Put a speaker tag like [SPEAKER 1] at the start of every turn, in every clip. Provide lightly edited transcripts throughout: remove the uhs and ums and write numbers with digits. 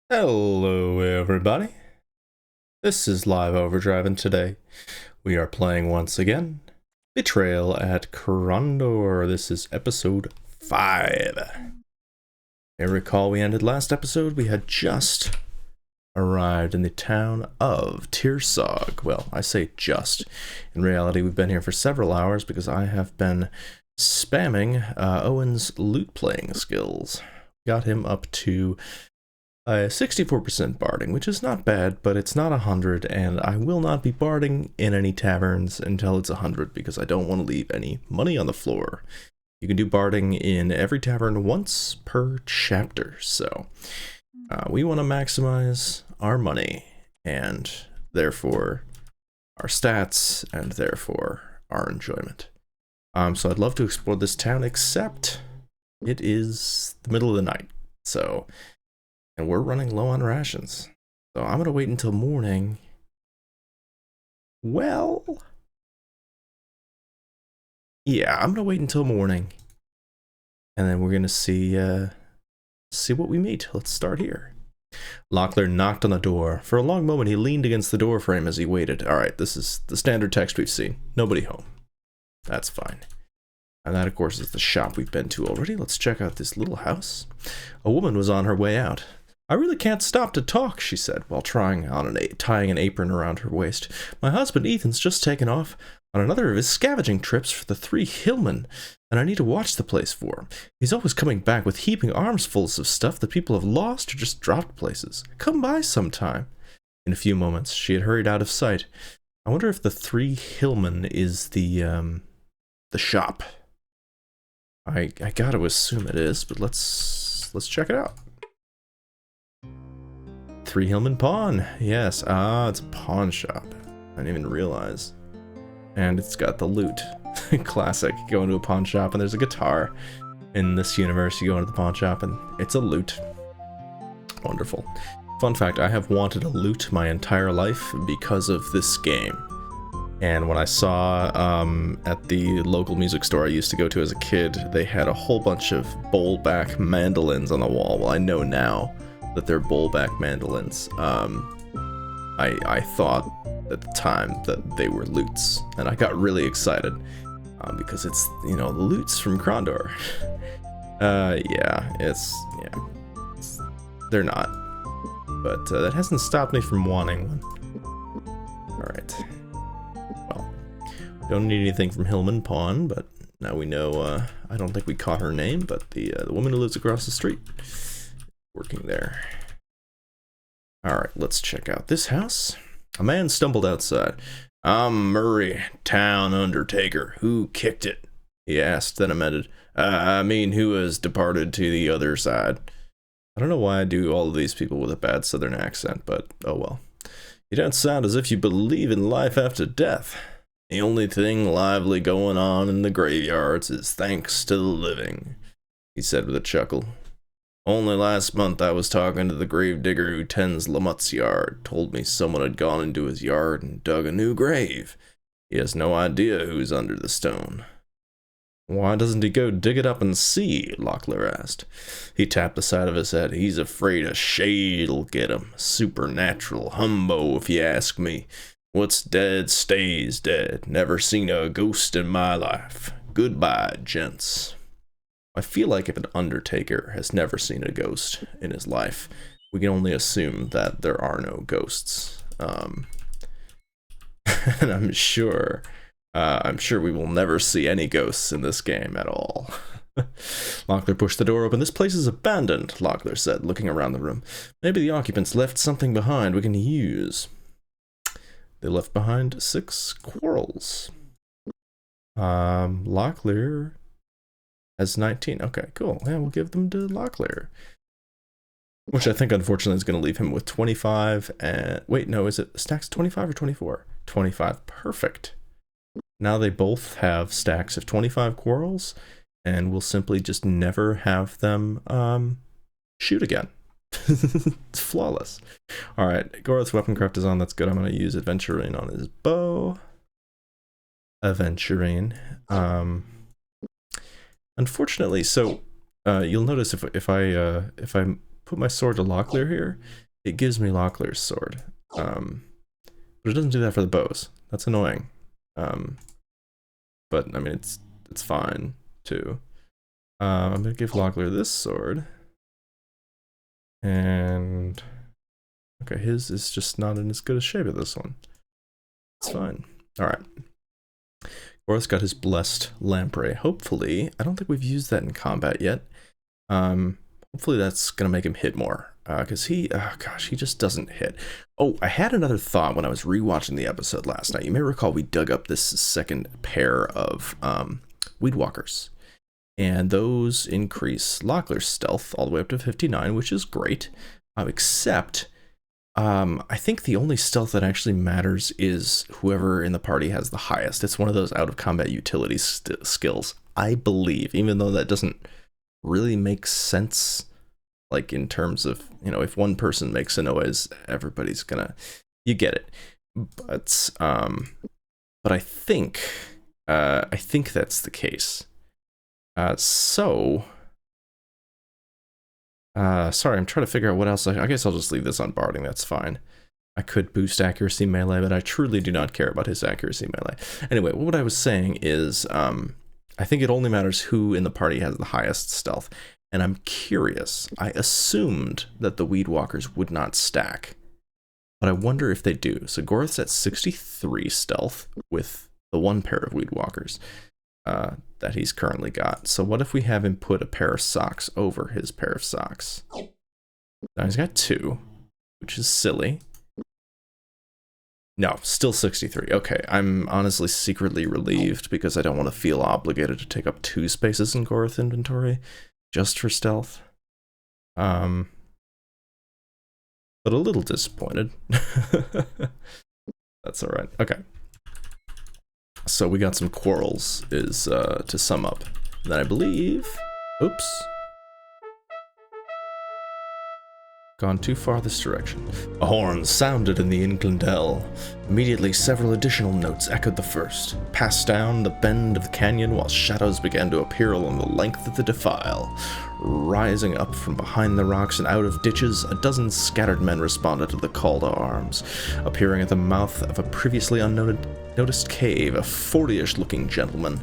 [SPEAKER 1] Hello everybody, this is Live Overdrive and today we are playing once again Betrayal at Krondor. This is episode 5. I recall we ended last episode, we had just arrived in the town of Tirsog. Well, I say just. In reality, we've been here for several hours because I have been spamming Owyn's loot playing skills. Got him up to 64% barding, which is not bad, but it's not 100, and I will not be barding in any taverns until it's 100 because I don't want to leave any money on the floor. You can do barding in every tavern once per chapter, so we want to maximize our money and therefore our stats and therefore our enjoyment. So I'd love to explore this town, except it is the middle of the night, and we're running low on rations. So I'm gonna wait until morning. Well, yeah, I'm gonna wait until morning. And then we're gonna see what we meet. Let's start here. Locklear knocked on the door. For a long moment, he leaned against the door frame as he waited. Alright, this is the standard text we've seen. Nobody home. That's fine. And that, of course, is the shop we've been to already. Let's check out this little house. A woman was on her way out. "I really can't stop to talk," she said, while tying an apron around her waist. "My husband Ethan's just taken off on another of his scavenging trips for the Three Hillmen, and I need to watch the place for him. He's always coming back with heaping armsfuls of stuff that people have lost or just dropped places. Come by sometime." In a few moments, she had hurried out of sight. I wonder if the Three Hillmen is the shop. I gotta assume it is, but let's check it out. Three Hillman Pawn. Yes. It's a pawn shop. I didn't even realize. And it's got the loot. Classic. You go into a pawn shop and there's a guitar. In this universe, you go into the pawn shop and it's a loot. Wonderful. Fun fact, I have wanted a loot my entire life because of this game. And when I saw at the local music store I used to go to as a kid, they had a whole bunch of bowl-back mandolins on the wall. Well, I know now that they're bowl-back mandolins. I thought at the time that they were lutes, and I got really excited because it's, you know, the lutes from Krondor. They're not, but that hasn't stopped me from wanting one. All right. Well, don't need anything from Hillman Pawn, but now we know. I don't think we caught her name, but the woman who lives across the street. Working there. Alright, let's check out this house. A man stumbled outside. "I'm Murray, town undertaker. Who kicked it?" he asked, then amended. I mean, who has departed to the other side?" I don't know why I do all of these people with a bad southern accent, but oh well. "You don't sound as if you believe in life after death. The only thing lively going on in the graveyards is thanks to the living," he said with a chuckle. "Only last month I was talking to the gravedigger who tends Lamott's yard. Told me someone had gone into his yard and dug a new grave. He has no idea who's under the stone." "Why doesn't he go dig it up and see?" Locklear asked. He tapped the side of his head. "He's afraid a shade'll get him. Supernatural humbo, if you ask me. What's dead stays dead. Never seen a ghost in my life. Goodbye, gents." I feel like if an undertaker has never seen a ghost in his life, we can only assume that there are no ghosts. And I'm sure we will never see any ghosts in this game at all. Locklear pushed the door open. "This place is abandoned," Locklear said, looking around the room. "Maybe the occupants left something behind we can use." They left behind 6 quarrels. Locklear has 19. Okay, cool. Yeah, we'll give them to Locklear. Which I think, unfortunately, is going to leave him with 25 and... Wait, no, is it stacks 25 or 24? 25. Perfect. Now they both have stacks of 25 quarrels, and we'll simply just never have them shoot again. It's flawless. Alright, Goroth's weaponcraft is on. That's good. I'm going to use Adventurine on his bow. Adventurine. Unfortunately, so you'll notice if I put my sword to Locklear here, it gives me Locklear's sword. But it doesn't do that for the bows. That's annoying. But I mean, it's fine too. I'm gonna give Locklear this sword, and okay, his is just not in as good a shape as this one. It's fine. All right. Gorth's got his blessed lamprey. Hopefully, I don't think we've used that in combat yet. Hopefully that's gonna make him hit more. Because he just doesn't hit. Oh, I had another thought when I was rewatching the episode last night. You may recall we dug up this second pair of weed walkers. And those increase Locklear's stealth all the way up to 59, which is great. Except, I think the only stealth that actually matters is whoever in the party has the highest. It's one of those out-of-combat utility skills, I believe, even though that doesn't really make sense. Like in terms of, you know, if one person makes a noise, everybody's gonna, you get it. But I think that's the case. Sorry, I'm trying to figure out what else. I guess I'll just leave this on barding. That's fine. I could boost accuracy melee, but I truly do not care about his accuracy melee. Anyway, what I was saying is, I think it only matters who in the party has the highest stealth. And I'm curious, I assumed that the weed walkers would not stack, but I wonder if they do. So Gorth's at 63 stealth with the one pair of weed walkers that he's currently got. So what if we have him put a pair of socks over his pair of socks? Now he's got 2, which is silly. No, still 63. Okay, I'm honestly secretly relieved because I don't want to feel obligated to take up 2 spaces in Gorth inventory. Just for stealth. But a little disappointed. That's alright. Okay. So we got some quarrels, is to sum up. Then I believe... Oops. Gone too far this direction. A horn sounded in the Inclindell. Immediately, several additional notes echoed the first, passed down the bend of the canyon while shadows began to appear along the length of the defile. Rising up from behind the rocks and out of ditches, a dozen scattered men responded to the call to arms. Appearing at the mouth of a previously unnoticed cave, a 40-ish looking gentleman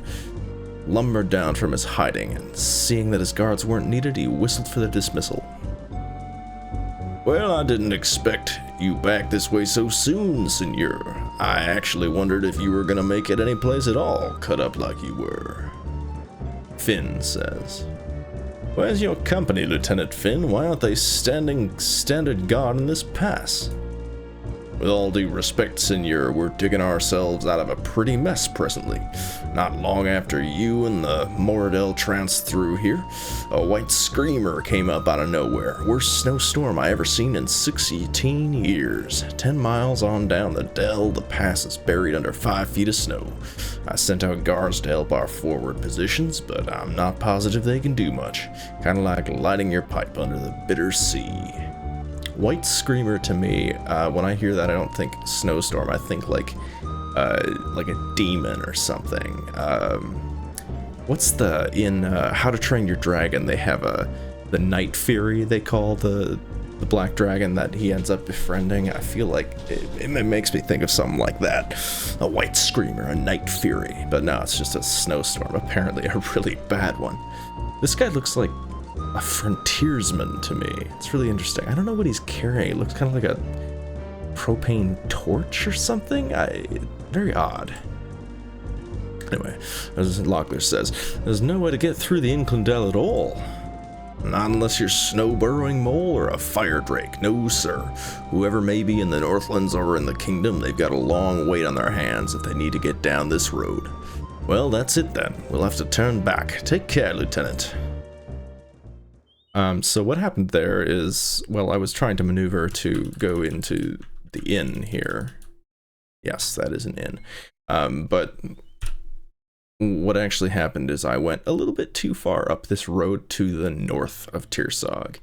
[SPEAKER 1] lumbered down from his hiding, and seeing that his guards weren't needed, he whistled for their dismissal. Well, I didn't expect you back this way so soon, senor. I actually wondered if you were gonna make it any place at all, cut up like you were. Finn says. Where's your company, Lieutenant Finn? Why aren't they standing standard guard in this pass? With all due respect, senor, we're digging ourselves out of a pretty mess presently. Not long after you and the Moradel trounced through here, a white screamer came up out of nowhere. Worst snowstorm I ever seen in 16 years. 10 miles on down the dell, the pass is buried under 5 feet of snow. I sent out guards to help our forward positions, but I'm not positive they can do much. Kinda like lighting your pipe under the bitter sea. White screamer to me, when I hear that, I don't think snowstorm. I think like a demon or something. What's in How to Train Your Dragon? They have the Night Fury. They call the black dragon that he ends up befriending. I feel like it makes me think of something like that. A white screamer, a Night Fury. But no, it's just a snowstorm. Apparently, a really bad one. This guy looks like a frontiersman to me. It's really interesting. I don't know what he's carrying. It looks kind of like a propane torch or something. Very odd. Anyway, as Locklear says, there's no way to get through the Inclindell at all. Not unless you're snow-burrowing mole or a fire drake. No, sir. Whoever may be in the Northlands or in the Kingdom, they've got a long wait on their hands if they need to get down this road. Well, that's it then. We'll have to turn back. Take care, Lieutenant. So what happened there is, well, I was trying to maneuver to go into the inn here. Yes, that is an inn. But what actually happened is I went a little bit too far up this road to the north of Tirsog.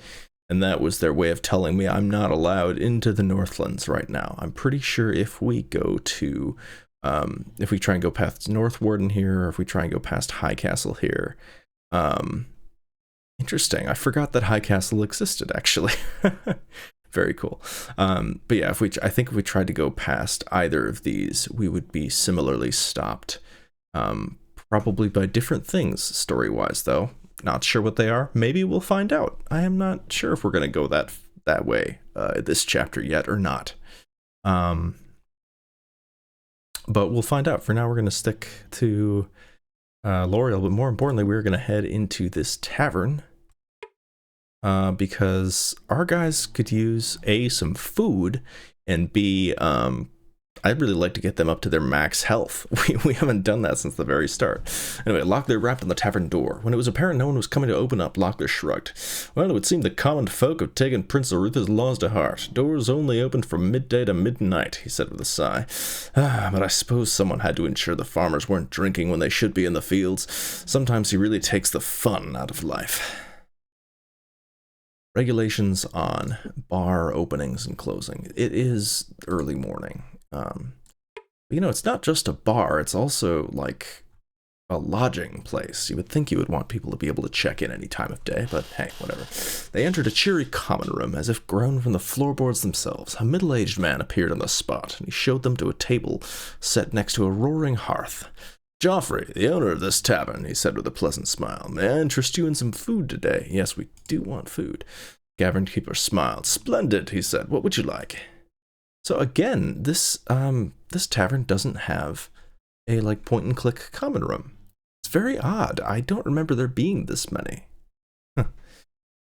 [SPEAKER 1] And that was their way of telling me I'm not allowed into the Northlands right now. I'm pretty sure if we go to, if we try and go past North Warden here, or if we try and go past High Castle here, Interesting. I forgot that High Castle existed, actually. Very cool. But yeah, I think if we tried to go past either of these, we would be similarly stopped. Probably by different things, story-wise, though. Not sure what they are. Maybe we'll find out. I am not sure if we're going to go that way this chapter yet or not. But we'll find out. For now, we're going to stick to L'Oreal, but more importantly, we're going to head into this tavern. Because our guys could use A, some food, and B, I'd really like to get them up to their max health. We haven't done that since the very start. Anyway, Locklear rapped on the tavern door. When it was apparent no one was coming to open up, Locklear shrugged. Well, it would seem the common folk have taken Prince Arutha's laws to heart. Doors only opened from midday to midnight, he said with a sigh. But I suppose someone had to ensure the farmers weren't drinking when they should be in the fields. Sometimes he really takes the fun out of life. Regulations on bar openings and closing. It is early morning. You know, it's not just a bar, it's also like a lodging place. You would think you would want people to be able to check in any time of day, but hey, whatever. They entered a cheery common room, as if grown from the floorboards themselves. A middle-aged man appeared on the spot, and he showed them to a table set next to a roaring hearth. Joffrey, the owner of this tavern, he said with a pleasant smile. May I interest you in some food today? Yes, we do want food. Tavern keeper smiled. Splendid, he said. What would you like? So again, this tavern doesn't have a like point and click common room. It's very odd. I don't remember there being this many.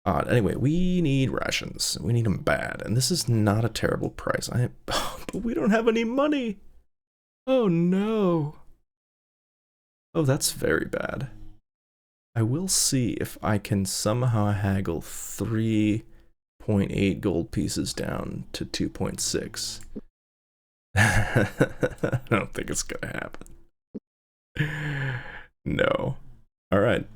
[SPEAKER 1] Odd. Anyway, we need rations. We need them bad, and this is not a terrible price. But we don't have any money. Oh no. Oh, that's very bad. I will see if I can somehow haggle 3.8 gold pieces down to 2.6. I don't think it's gonna happen. No. Alright.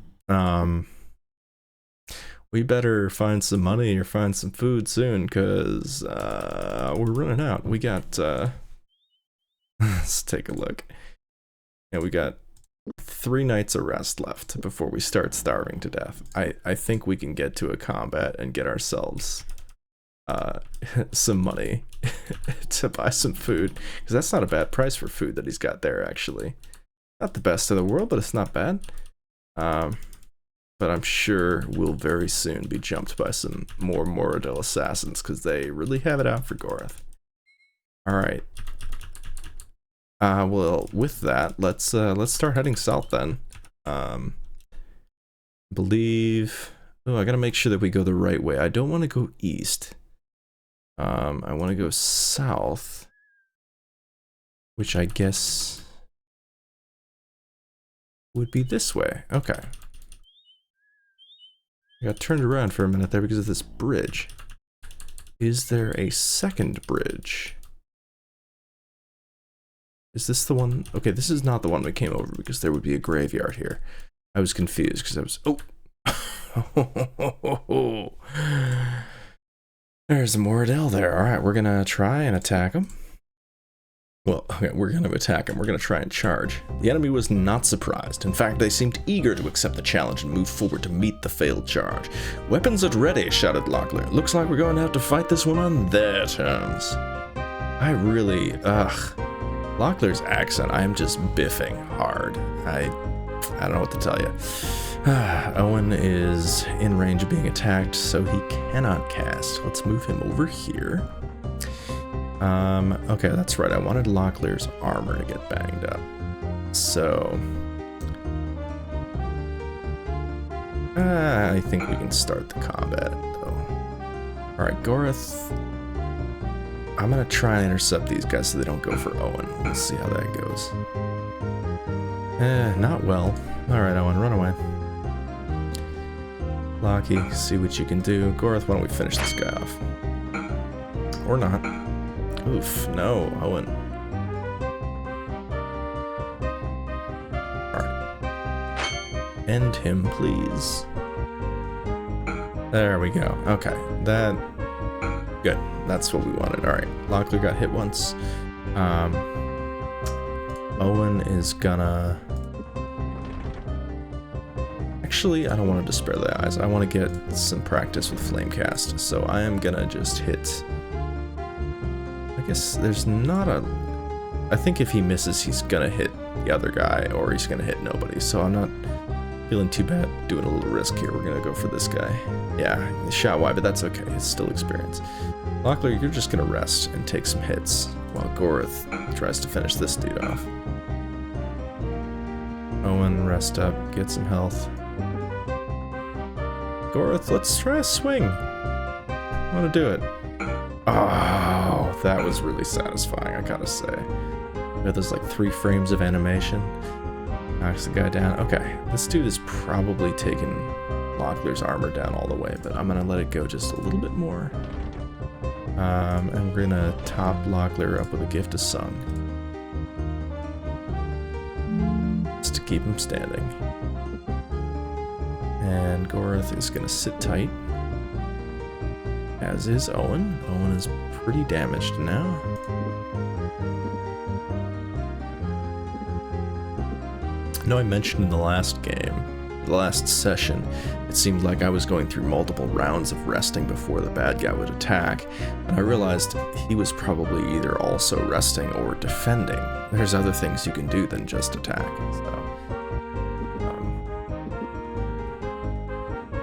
[SPEAKER 1] We better find some money or find some food soon, because we're running out. We got let's take a look. Yeah, we got 3 nights of rest left before we start starving to death. I think we can get to a combat and get ourselves some money to buy some food, because that's not a bad price for food that he's got there, actually. Not the best in the world, but it's not bad. But I'm sure we'll very soon be jumped by some more Moradil assassins, because they really have it out for Gorath. Alright. Well, with that, let's start heading south then. Believe... Oh, I gotta make sure that we go the right way. I don't want to go east. I want to go south, which I guess would be this way. Okay. I got turned around for a minute there because of this bridge. Is there a second bridge? Is this the one? Okay, this is not the one we came over, because there would be a graveyard here. I was confused because I was... Oh! There's a Moradil there. Alright, we're gonna try and attack him. Well, okay, we're gonna attack him. We're gonna try and charge. The enemy was not surprised. In fact, they seemed eager to accept the challenge and move forward to meet the failed charge. Weapons at ready, shouted Locklear. Looks like we're going to have to fight this one on their terms. I really... Locklear's accent, I am just biffing hard. I don't know what to tell you. Owyn is in range of being attacked, so he cannot cast. Let's move him over here. Okay, that's right. I wanted Locklear's armor to get banged up. So... I think we can start the combat, though. Alright, Gorath... I'm gonna try and intercept these guys so they don't go for Owyn. We'll see how that goes. Not well. Alright, Owyn, run away. Lockie, see what you can do. Gorath, why don't we finish this guy off? Or not. Oof, no, Owyn. Alright. End him, please. There we go. Okay, that... Good. That's what we wanted. Alright. Locklear got hit once. Owyn is gonna... Actually, I don't want to despair the eyes. I want to get some practice with Flamecast, so I am gonna just hit... I guess there's not a... I think if he misses, he's gonna hit the other guy, or he's gonna hit nobody, so I'm not feeling too bad doing a little risk here. We're gonna go for this guy. Yeah, shot wide, but that's okay. It's still experience. Locklear, you're just gonna rest and take some hits, while Gorth tries to finish this dude off. Owyn, rest up, get some health. Gorth, let's try a swing. I wanna do it. Oh, that was really satisfying, I gotta say. There's like 3 frames of animation. Knocks the guy down. Okay, this dude is probably taking Locklear's armor down all the way, but I'm gonna let it go just a little bit more. And we're gonna top Locklear up with a Gift of Sung. Just to keep him standing. And Gorth is gonna sit tight. As is Owyn. Owyn is pretty damaged now. I know I mentioned in the last game, the last session, it seemed like I was going through multiple rounds of resting before the bad guy would attack, and I realized he was probably either also resting or defending. There's other things you can do than just attack. So,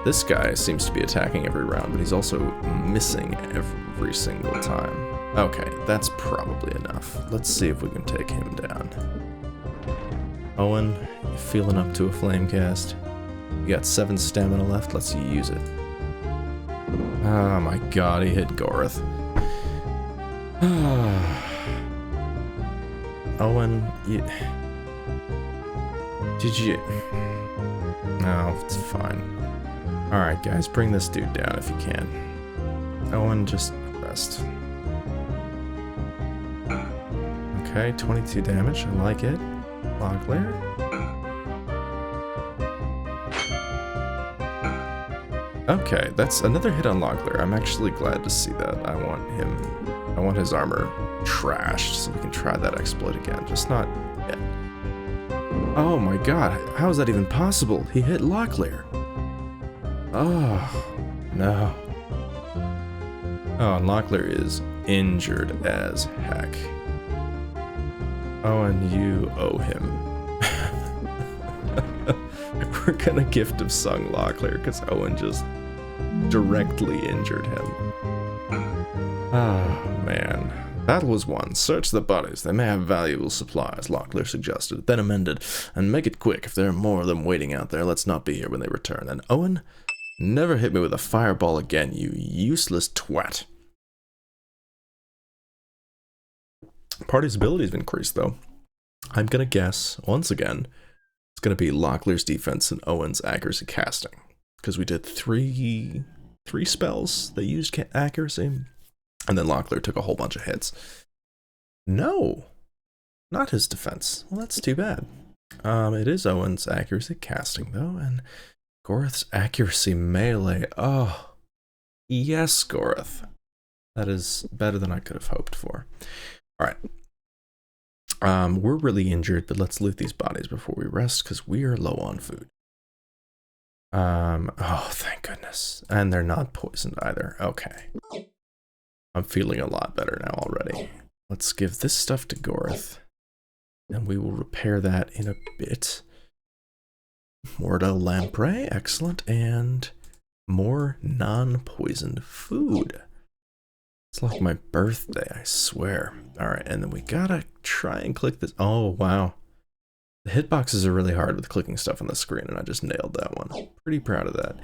[SPEAKER 1] this guy seems to be attacking every round, but he's also missing every single time. Okay, that's probably enough. Let's see if we can take him down. Owyn, you feeling up to a flame cast? You got 7 stamina left, let's use it. Oh my god, he hit Gorth. Owyn, did you... No, it's fine. Alright guys, bring this dude down if you can. Owyn, just rest. Okay, 22 damage, I like it. Locklear. Okay, that's another hit on Locklear. I'm actually glad to see that. I want his armor trashed so we can try that exploit again. Just not yet. Oh my god, how is that even possible? He hit Locklear. Oh, no. Oh, and Locklear is injured as heck. Oh, and you owe him. We're gonna Gift of Sung Locklear because Owyn just directly injured him. Ah, man. Battle was won. Search the bodies. They may have valuable supplies, Locklear suggested, then amended. And make it quick. If there are more of them waiting out there, let's not be here when they return. And Owyn, never hit me with a fireball again, you useless twat. Party's abilities have increased, though. I'm gonna guess, once again, it's gonna be Locklear's defense and Owyn's accuracy casting. Because we did three spells that used accuracy, and then Locklear took a whole bunch of hits. No! Not his defense. Well, that's too bad. It is Owyn's accuracy casting, though, and Gorth's accuracy melee. Oh, yes, Gorth. That is better than I could have hoped for. Alright. We're really injured, but let's loot these bodies before we rest, because we are low on food. Oh, thank goodness. And they're not poisoned either. Okay. I'm feeling a lot better now already. Let's give this stuff to Gorth, and we will repair that in a bit. Morta Lamprey, excellent, and more non-poisoned food. It's like my birthday, I swear. Alright, and then we gotta try and click this. Oh, wow. The hitboxes are really hard with clicking stuff on the screen, and I just nailed that one. Pretty proud of that.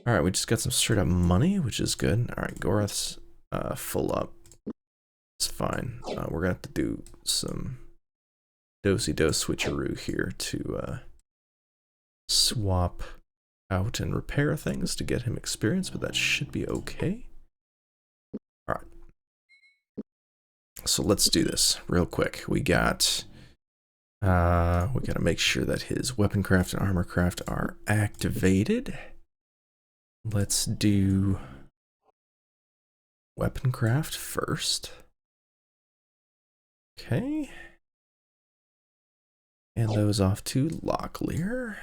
[SPEAKER 1] Alright, we just got some straight up money, which is good. Alright, Gorth's full up. It's fine. We're gonna have to do some do-si-do switcheroo here to swap out and repair things to get him experience, but that should be okay. Alright. So let's do this real quick. We gotta make sure that his weapon craft and armor craft are activated. Let's do weapon craft first. Okay. And those off to Locklear.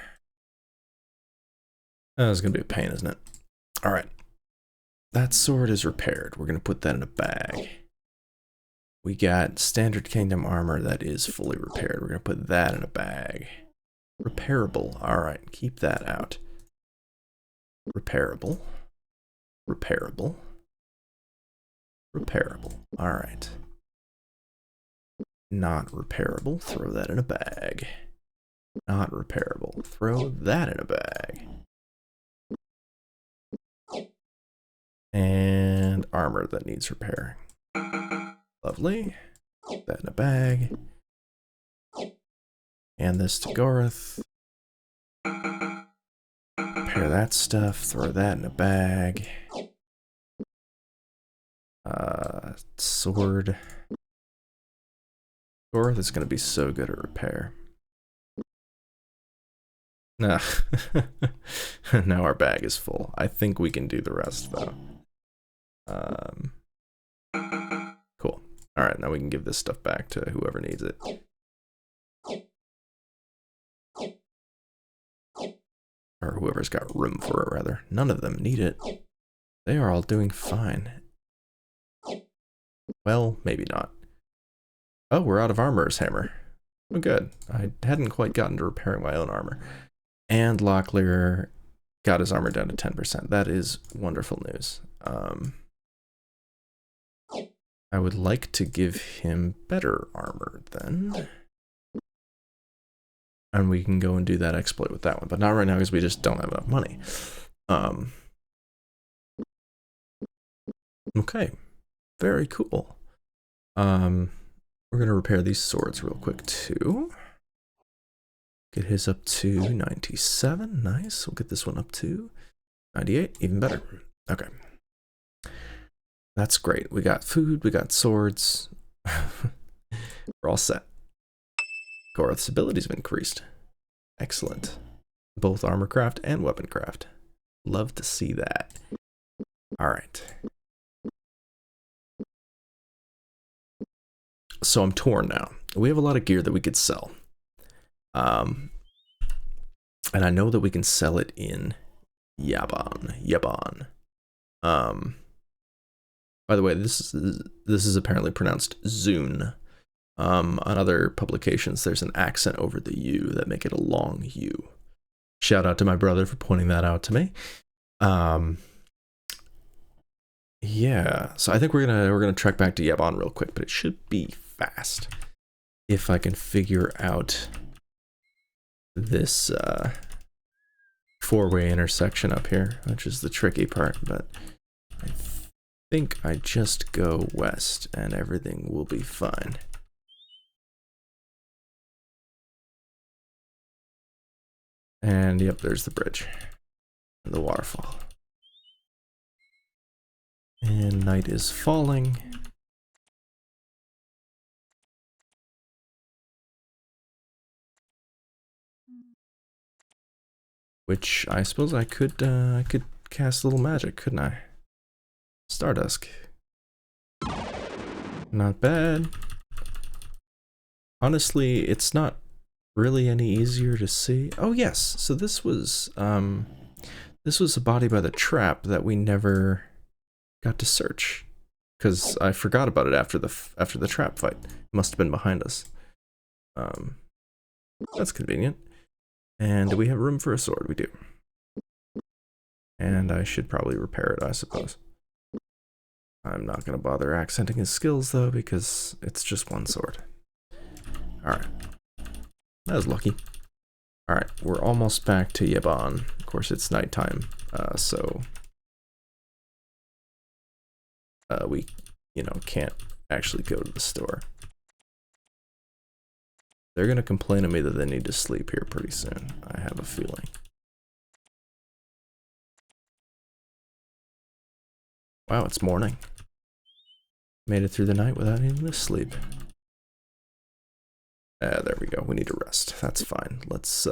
[SPEAKER 1] That's gonna be a pain, isn't it? Alright. That sword is repaired. We're gonna put that in a bag. We got standard kingdom armor that is fully repaired. We're gonna put that in a bag. Repairable. Alright, keep that out. Repairable. Repairable. Repairable. Alright. Not repairable. Throw that in a bag. Not repairable. Throw that in a bag. And armor that needs repairing. Lovely. Put that in a bag. Hand this to Goreth. Repair that stuff. Throw that in a bag. Sword. Goreth is going to be so good at repair. Nah. Now our bag is full. I think we can do the rest, though. Cool. Alright, now we can give this stuff back to whoever needs it. Or whoever's got room for it, rather. None of them need it. They are all doing fine. Well, maybe not. Oh, we're out of armor's hammer. Oh, good. I hadn't quite gotten to repairing my own armor. And Locklear got his armor down to 10%. That is wonderful news. I would like to give him better armor then. And we can go and do that exploit with that one. But not right now because we just don't have enough money. Okay. Very cool. We're going to repair these swords real quick too. Get his up to 97. Nice. We'll get this one up to 98. Even better. Okay. That's great. We got food. We got swords. We're all set. Goreth's abilities have increased. Excellent. Both armor craft and weapon craft. Love to see that. All right. So I'm torn now. We have a lot of gear that we could sell. And I know that we can sell it in Yabon. By the way, this is apparently pronounced Zune. On other publications, there's an accent over the U that make it a long U. Shout out to my brother for pointing that out to me. Yeah, so I think we're gonna trek back to Yabon real quick, but it should be fast if I can figure out this four-way intersection up here, which is the tricky part. But I think I just go west and everything will be fine. And yep, there's the bridge and the waterfall. And night is falling. Which I suppose I could cast a little magic, couldn't I? Stardusk. Not bad. Honestly, it's not really any easier to see. Oh yes, so this was a body by the trap that we never got to search because I forgot about it after the trap fight. It must have been behind us. That's convenient. And do we have room for a sword? We do. And I should probably repair it, I suppose. I'm not going to bother accenting his skills though because it's just one sword. Alright. That was lucky. Alright, we're almost back to Yabon. Of course, it's nighttime, so we, can't actually go to the store. They're gonna complain to me that they need to sleep here pretty soon. I have a feeling. Wow, it's morning. Made it through the night without needing to sleep. There we go. We need to rest. That's fine. Let's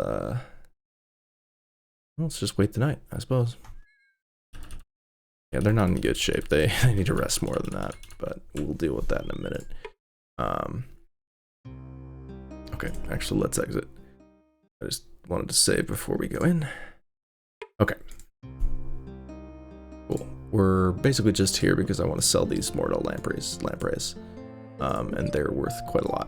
[SPEAKER 1] just wait the night, I suppose. Yeah, they're not in good shape. They need to rest more than that, but we'll deal with that in a minute. Okay, actually, let's exit. I just wanted to save before we go in. Okay. Cool. We're basically just here because I want to sell these mortal lampreys. And they're worth quite a lot.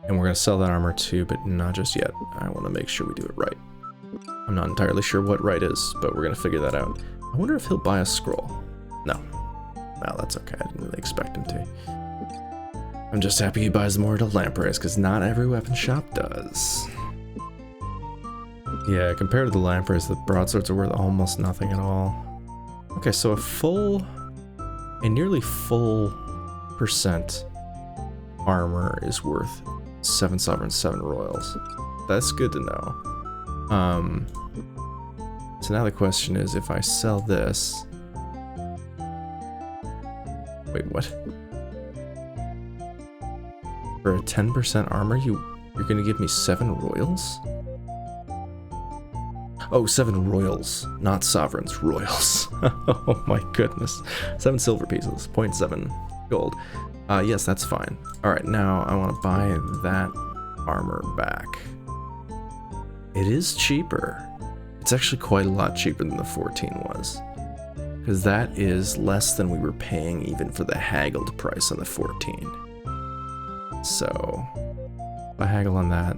[SPEAKER 1] And we're going to sell that armor too, but not just yet. I want to make sure we do it right. I'm not entirely sure what right is, but we're going to figure that out. I wonder if he'll buy a scroll. No. Well, that's okay. I didn't really expect him to. I'm just happy he buys more to lampreys, because not every weapon shop does. Yeah, compared to the lampreys, the broadswords are worth almost nothing at all. Okay, so a nearly full percent armor is worth 7 sovereigns, 7 royals. That's good to know. So now the question is, if I sell this... Wait, what? For a 10% armor, you're gonna give me 7 royals? Oh, 7 royals, not sovereigns, royals. Oh my goodness. 7 silver pieces, 0.7 gold. Yes, that's fine. Alright, now I want to buy that armor back. It is cheaper. It's actually quite a lot cheaper than the 14 was. Because that is less than we were paying even for the haggled price on the 14. So, if I haggle on that...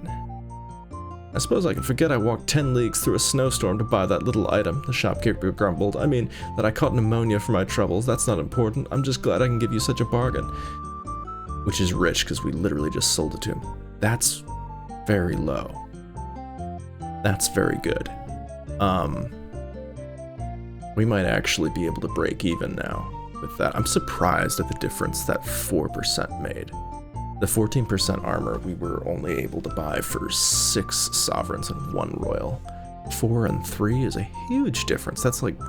[SPEAKER 1] I suppose I can forget I walked 10 leagues through a snowstorm to buy that little item, the shopkeeper grumbled. I mean, that I caught pneumonia for my troubles, that's not important. I'm just glad I can give you such a bargain. Which is rich, because we literally just sold it to him. That's very low. That's very good. We might actually be able to break even now with that. I'm surprised at the difference that 4% made. The 14% armor we were only able to buy for 6 sovereigns and 1 royal. 4 and 3 is a huge difference. That's like,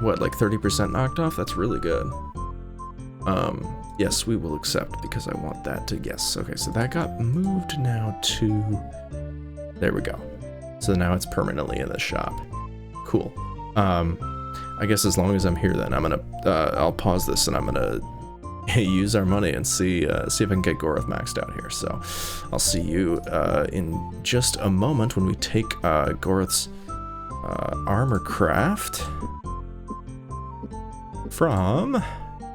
[SPEAKER 1] what, like 30% knocked off? That's really good. Yes, we will accept because I want that to, yes. Okay, so that got moved now to, there we go. So now it's permanently in the shop. Cool. I guess as long as I'm here then, I'll pause this and I'm gonna use our money and see if I can get Goroth maxed out here. So I'll see you in just a moment when we take Goroth's armor craft from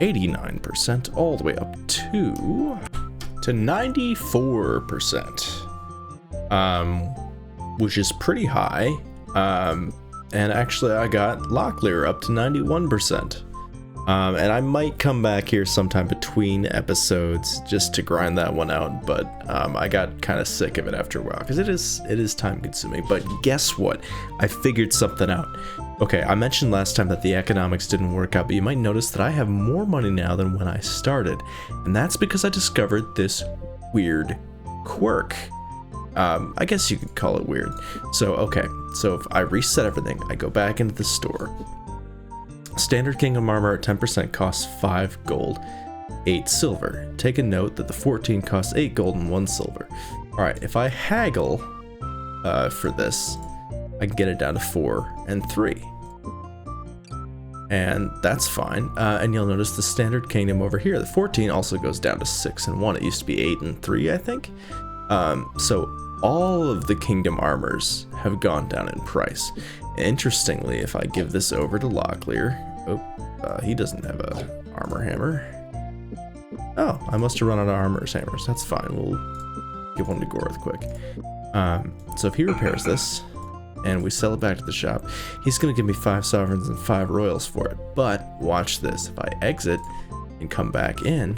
[SPEAKER 1] 89% all the way up to 94%, which is pretty high. And actually I got Locklear up to 91%. And I might come back here sometime between episodes just to grind that one out, but I got kind of sick of it after a while because it is time consuming. But guess what? I figured something out. Okay, I mentioned last time that the economics didn't work out, but you might notice that I have more money now than when I started, and that's because I discovered this weird quirk. I guess you could call it weird. So, okay, so if I reset everything, I go back into the store. Standard Kingdom armor at 10% costs 5 gold, 8 silver. Take a note that the 14 costs 8 gold and 1 silver. Alright, if I haggle for this, I can get it down to 4 and 3. And that's fine. And you'll notice the Standard Kingdom over here, the 14 also goes down to 6 and 1. It used to be 8 and 3, I think. So all of the Kingdom armors have gone down in price. Interestingly, if I give this over to Locklear, he doesn't have a armor hammer. Oh, I must have run out of hammers. That's fine. We'll give one to Goroth quick. So if he repairs this, and we sell it back to the shop, he's going to give me 5 sovereigns and 5 royals for it. But watch this. If I exit and come back in,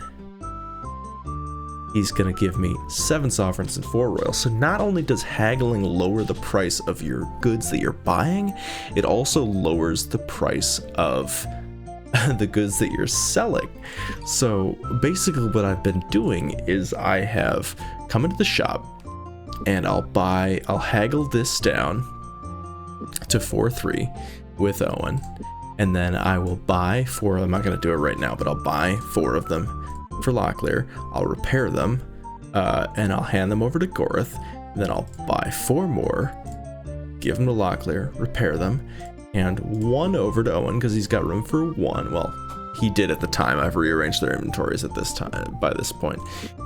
[SPEAKER 1] he's going to give me 7 sovereigns and 4 royals. So not only does haggling lower the price of your goods that you're buying, it also lowers the price of the goods that you're selling. So basically what I've been doing is I have come into the shop and I'll haggle this down to 4-3 with Owyn, and then I will buy 4. I'm not going to do it right now, but I'll buy 4 of them for Locklear. I'll repair them, and I'll hand them over to Goroth. And then I'll buy 4 more, give them to Locklear, repair them, and 1 over to Owyn because he's got room for 1. Well, he did at the time. I've rearranged their inventories at this time by this point,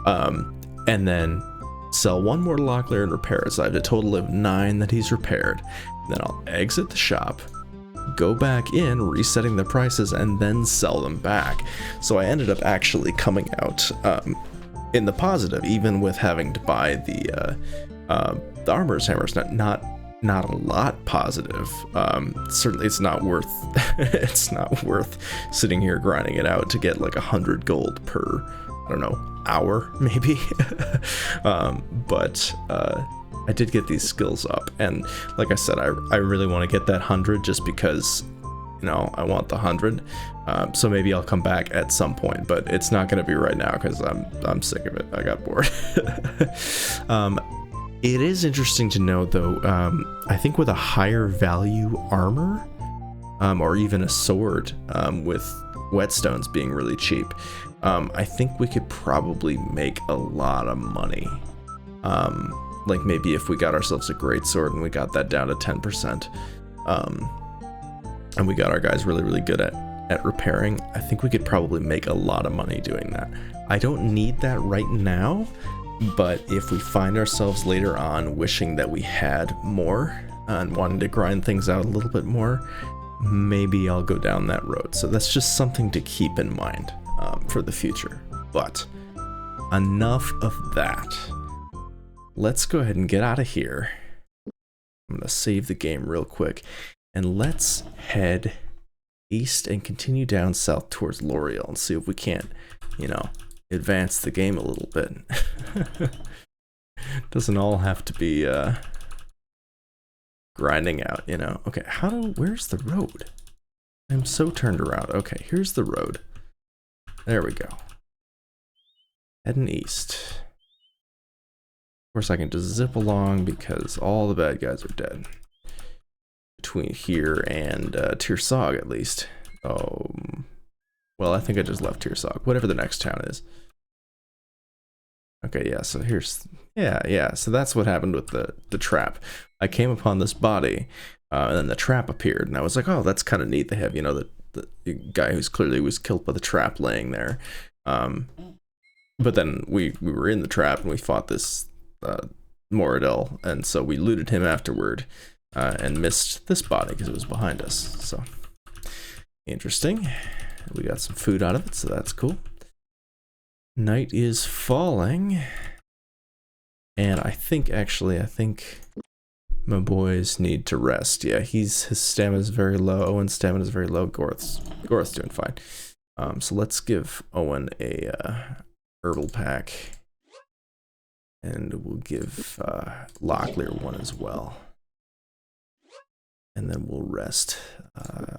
[SPEAKER 1] and then sell one more Locklear and repair it. So I have a total of 9 that he's repaired. Then I'll exit the shop, go back in, resetting the prices, and then sell them back. So I ended up actually coming out in the positive, even with having to buy the armorer's hammers. Not a lot positive. Certainly it's not worth it's not worth sitting here grinding it out to get like 100 gold per, I don't know, hour maybe. But I did get these skills up, and like I said, I really want to get that 100 just because, you know, I want the 100. So maybe I'll come back at some point, but it's not going to be right now because I'm sick of it. I got bored. It is interesting to know, though, I think with a higher value armor, or even a sword, with whetstones being really cheap, I think we could probably make a lot of money. Like maybe if we got ourselves a great sword and we got that down to 10%, and we got our guys really, really good at repairing, I think we could probably make a lot of money doing that. I don't need that right now, but if we find ourselves later on wishing that we had more and wanting to grind things out a little bit more, maybe I'll go down that road. So that's just something to keep in mind for the future. But enough of that. Let's go ahead and get out of here. I'm going to save the game real quick, and let's head east and continue down south towards L'Oreal and see if we can't, you know, advance the game a little bit. Doesn't all have to be grinding out, you know. Okay, where's the road? I'm so turned around. Okay, here's the road. There we go. Heading east. Of course, I can just zip along because all the bad guys are dead. Between here and Tirsag, at least. Oh, well, I think I just left Tirsag. Whatever the next town is. Okay, yeah. So here's so that's what happened with the trap. I came upon this body, and then the trap appeared, and I was like, oh, that's kind of neat. They have, you know, the guy who's clearly was killed by the trap laying there. But then we were in the trap and we fought this Moradel, and so we looted him afterward, and missed this body because it was behind us. So interesting. We got some food out of it, so that's cool. Night is falling, and I think my boys need to rest. Yeah, his stamina is very low. Owyn's stamina is very low. Gorth's doing fine. So let's give Owyn a herbal pack, and we'll give Locklear one as well. And then we'll rest.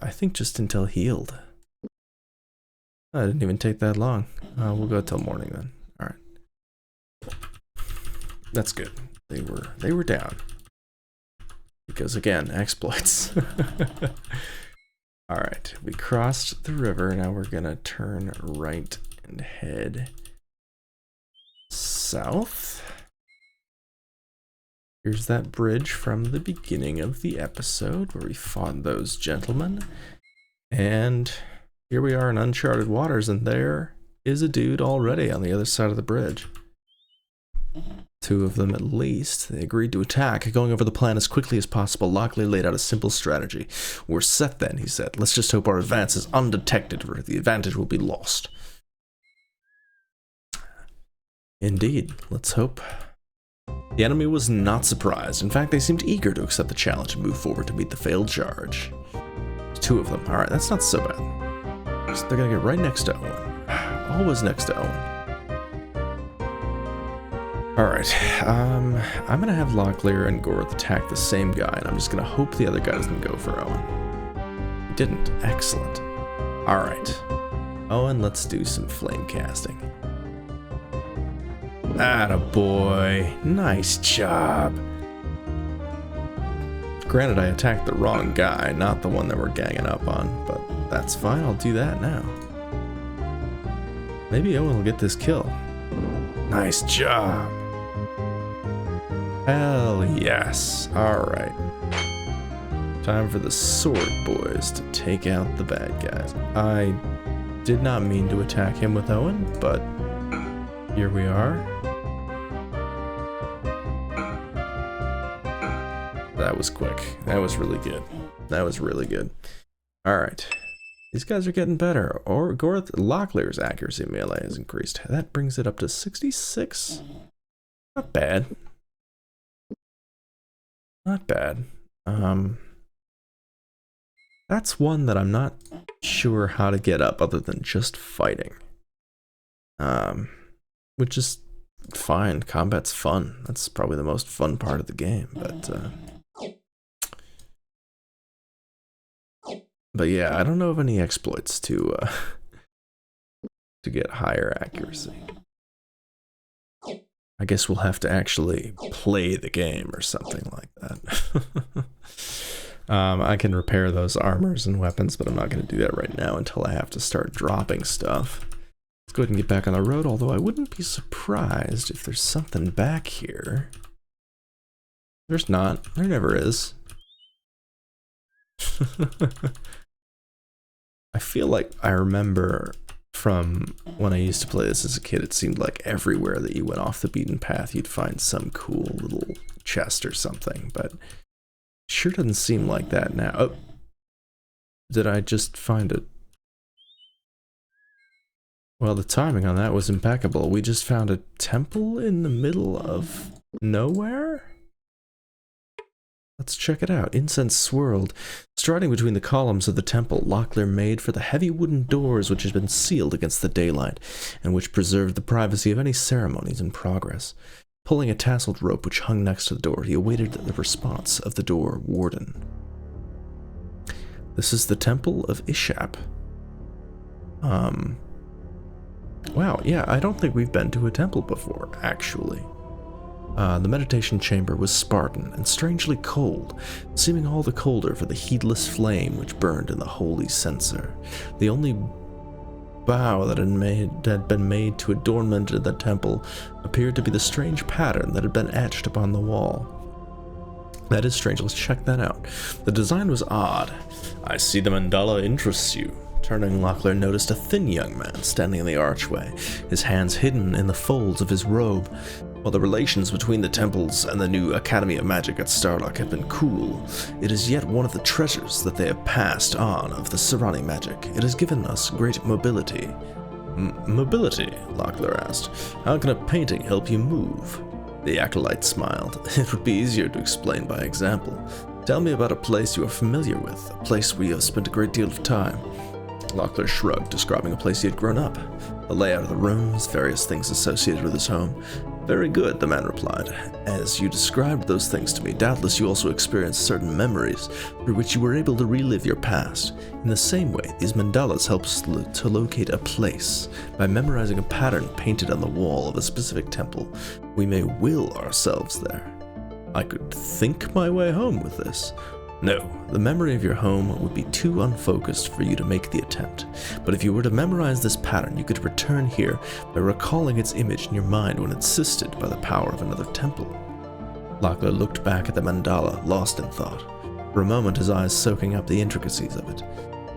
[SPEAKER 1] I think just until healed. I didn't even take that long. We'll go till morning then. All right. That's good. They were down. Because again, exploits. All right, we crossed the river. Now we're gonna turn right and head south. Here's that bridge from the beginning of the episode where we fought those gentlemen. And here we are in uncharted waters, and there is a dude already on the other side of the bridge. 2 of them at least. They agreed to attack. Going over the plan as quickly as possible, Locklear laid out a simple strategy. We're set then, he said. Let's just hope our advance is undetected, or the advantage will be lost. Indeed, let's hope. The enemy was not surprised. In fact, they seemed eager to accept the challenge and move forward to meet the failed charge. 2 of them. Alright, that's not so bad. So they're gonna get right next to Owyn. Always next to Owyn. Alright, I'm gonna have Locklear and Gorth attack the same guy, and I'm just gonna hope the other guy doesn't go for Owyn. He didn't. Excellent. Alright. Owyn, let's do some flame casting. Attaboy. Nice job. Granted, I attacked the wrong guy, not the one that we're ganging up on, but that's fine. I'll do that now. Maybe Owyn will get this kill. Nice job. Hell yes. Alright. Time for the sword boys to take out the bad guys. I did not mean to attack him with Owyn, but here we are. that was quick. That was really good. That was really good. Alright. These guys are getting better. Or Gorth Locklear's accuracy melee has increased. That brings it up to 66. Not bad. Not bad. That's one that I'm not sure how to get up other than just fighting. Which is fine. Combat's fun. That's probably the most fun part of the game, but yeah, I don't know of any exploits to get higher accuracy. I guess we'll have to actually play the game or something like that. I can repair those armors and weapons, but I'm not going to do that right now until I have to start dropping stuff. Let's go ahead and get back on the road, although I wouldn't be surprised if there's something back here. There's not. There never is. I feel like I remember from when I used to play this as a kid, it seemed like everywhere that you went off the beaten path, you'd find some cool little chest or something, but it sure doesn't seem like that now. Oh, did I just find it? Well, the timing on that was impeccable. We just found a temple in the middle of nowhere? Let's check it out. Incense swirled. Striding between the columns of the temple, Locklear made for the heavy wooden doors which had been sealed against the daylight, and which preserved the privacy of any ceremonies in progress. Pulling a tasseled rope which hung next to the door, he awaited the response of the door warden. This is the Temple of Ishap. Wow, yeah, I don't think we've been to a temple before, actually. The meditation chamber was Spartan and strangely cold, seeming all the colder for the heedless flame which burned in the holy censer. The only bow that had been made to adornment of the temple appeared to be the strange pattern that had been etched upon the wall. That is strange, let's check that out. The design was odd. I see the mandala interests you. Turning, Locklear noticed a thin young man standing in the archway, his hands hidden in the folds of his robe. While the relations between the temples and the new Academy of Magic at Starlock had been cool, it is yet one of the treasures that they have passed on of the Serrani magic. It has given us great mobility. Mobility? Locklear asked. How can a painting help you move? The acolyte smiled. It would be easier to explain by example. Tell me about a place you are familiar with, a place where you have spent a great deal of time. Locklear shrugged, describing a place he had grown up. The layout of the rooms, various things associated with his home. Very good, the man replied. As you described those things to me, doubtless you also experienced certain memories through which you were able to relive your past. In the same way, these mandalas help us to locate a place. By memorizing a pattern painted on the wall of a specific temple, we may will ourselves there. I could think my way home with this. No, the memory of your home would be too unfocused for you to make the attempt. But if you were to memorize this pattern, you could return here by recalling its image in your mind when assisted by the power of another temple. Locklear looked back at the mandala, lost in thought. For a moment, his eyes soaking up the intricacies of it.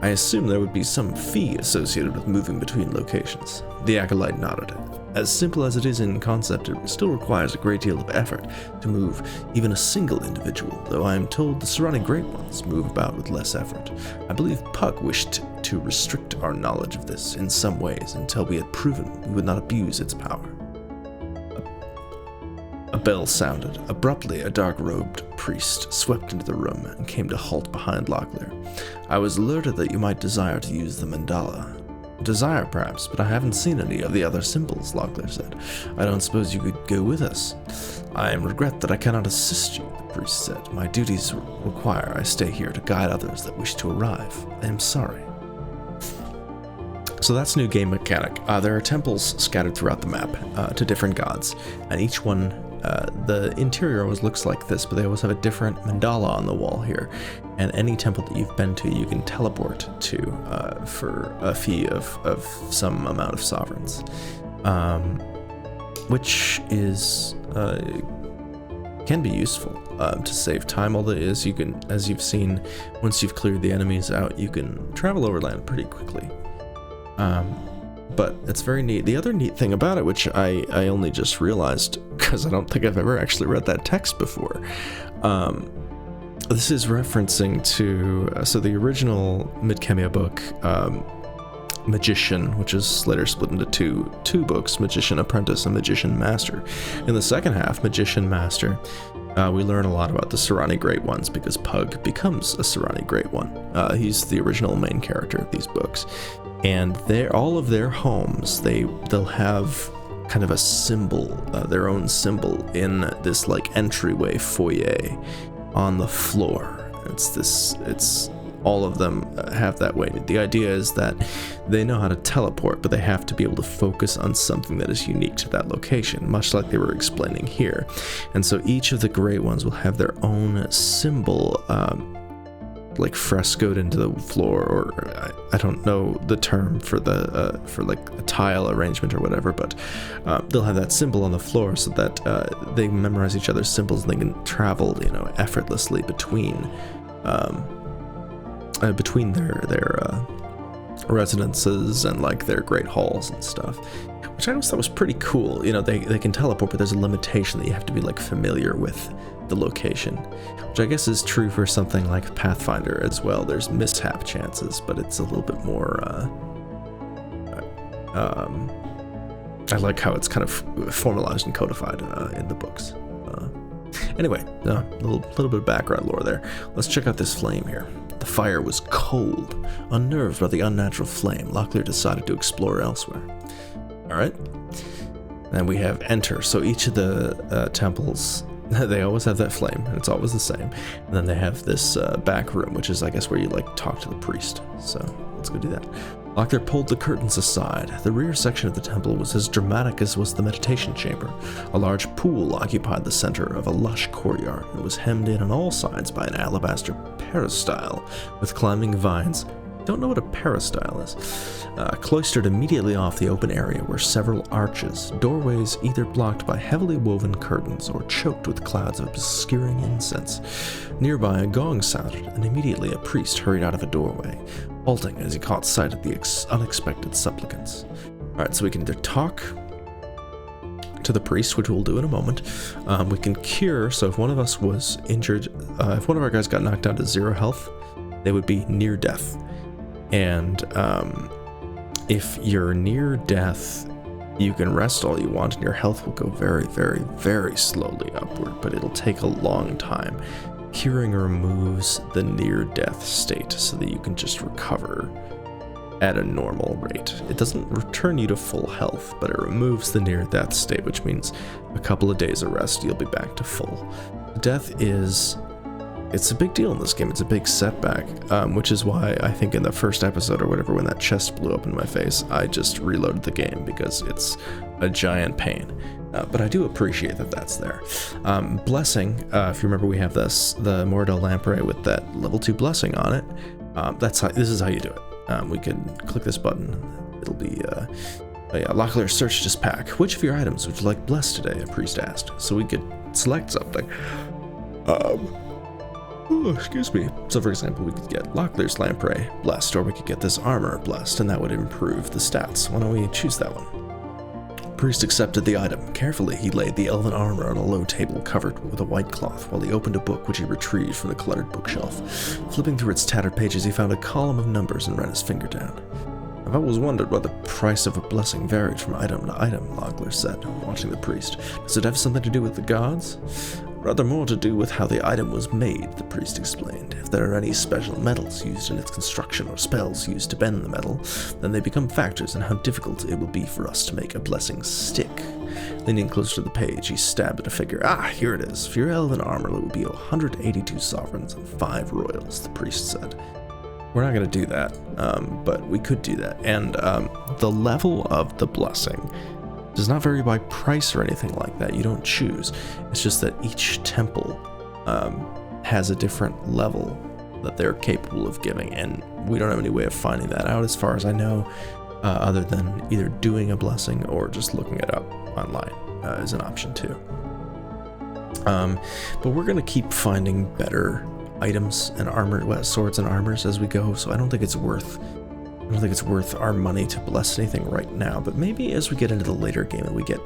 [SPEAKER 1] I assume there would be some fee associated with moving between locations. The acolyte nodded. As simple as it is in concept, it still requires a great deal of effort to move even a single individual, though I am told the surrounding Great Ones move about with less effort. I believe Puck wished to restrict our knowledge of this in some ways until we had proven we would not abuse its power. A bell sounded. Abruptly, a dark-robed priest swept into the room and came to halt behind Locklear. I was alerted that you might desire to use the mandala. Desire, perhaps, but I haven't seen any of the other symbols, Locklear said. I don't suppose you could go with us. I regret that I cannot assist you, the priest said. My duties require I stay here to guide others that wish to arrive. I am sorry. So that's new game mechanic. There are temples scattered throughout the map to different gods, and each one, the interior always looks like this, but they always have a different mandala on the wall here. And any temple that you've been to, you can teleport to for a fee of some amount of sovereigns, which is can be useful to save time. Although as you've seen, once you've cleared the enemies out, you can travel overland pretty quickly. But it's very neat. The other neat thing about it, which I only just realized because I don't think I've ever actually read that text before, This is referencing to so the original Midkemia book, Magician, which is later split into two books, Magician Apprentice and Magician Master. In the second half, Magician Master, we learn a lot about the Serani Great Ones because Pug becomes a Serani Great One. He's the original main character of these books, and all of their homes, they'll have kind of a symbol, their own symbol in this like entryway foyer on the floor. It's all of them have that way. The idea is that they know how to teleport, but they have to be able to focus on something that is unique to that location, much like they were explaining here. And so each of the Great Ones will have their own symbol, like frescoed into the floor, or I don't know the term for the for like a tile arrangement or whatever, but they'll have that symbol on the floor so that they memorize each other's symbols and they can travel, effortlessly between their residences and like their great halls and stuff, which I always thought was pretty cool. They can teleport, but there's a limitation that you have to be like familiar with the location, which I guess is true for something like Pathfinder as well. There's mishap chances, but it's a little bit more I like how it's kind of formalized and codified in the books. Anyway, a little bit of background lore there. Let's check out this flame here. The fire was cold. Unnerved by the unnatural flame, Locklear decided to explore elsewhere. Alright. Then we have enter. So each of the temples, they always have that flame, and it's always the same. And then they have this back room, which is, I guess, where you like talk to the priest. So let's go do that. Locklear pulled the curtains aside. The rear section of the temple was as dramatic as was the meditation chamber. A large pool occupied the center of a lush courtyard and was hemmed in on all sides by an alabaster peristyle with climbing vines. Don't know what a peristyle is. Cloistered immediately off the open area were several arches, doorways either blocked by heavily woven curtains or choked with clouds of obscuring incense. Nearby, a gong sounded, and immediately a priest hurried out of a doorway, halting as he caught sight of the unexpected supplicants. Alright, so we can either talk to the priest, which we'll do in a moment. We can cure, so if one of us was injured, if one of our guys got knocked down to 0 health, they would be near death. And if you're near death, you can rest all you want and your health will go very, very, very slowly upward, but it'll take a long time. Curing removes the near-death state so that you can just recover at a normal rate. It doesn't return you to full health, but it removes the near-death state, which means a couple of days of rest, you'll be back to full. Death it's a big deal in this game. It's a big setback, which is why I think in the first episode or whatever, when that chest blew up in my face, I just reloaded the game because it's a giant pain. But I do appreciate that that's there. Blessing, if you remember, we have the Moradel Lamprey with that level 2 blessing on it. This is how you do it. We can click this button. It'll be, Locklear searched his pack. Which of your items would you like blessed today? A priest asked. So we could select something. Excuse me. So for example, we could get Locklear's Lamprey blessed, or we could get this armor blessed, and that would improve the stats. Why don't we choose that one? Priest accepted the item. Carefully, he laid the elven armor on a low table covered with a white cloth, while he opened a book which he retrieved from the cluttered bookshelf. Flipping through its tattered pages, he found a column of numbers and ran his finger down. I've always wondered why the price of a blessing varied from item to item, Locklear said, watching the priest. Does it have something to do with the gods? Rather more to do with how the item was made, the priest explained. If there are any special metals used in its construction or spells used to bend the metal, then they become factors in how difficult it will be for us to make a blessing stick. Leaning closer to the page, he stabbed at a figure. Ah, here it is. For your elven armor, it will be 182 sovereigns and 5 royals, the priest said. We're not going to do that, but we could do that. And the level of the blessing does not vary by price or anything like that. You don't choose. It's just that each temple has a different level that they're capable of giving, and we don't have any way of finding that out as far as I know, other than either doing a blessing or just looking it up online is an option too. But we're going to keep finding better items and armor, swords and armors as we go, so I don't think it's worth our money to bless anything right now, but maybe as we get into the later game and we get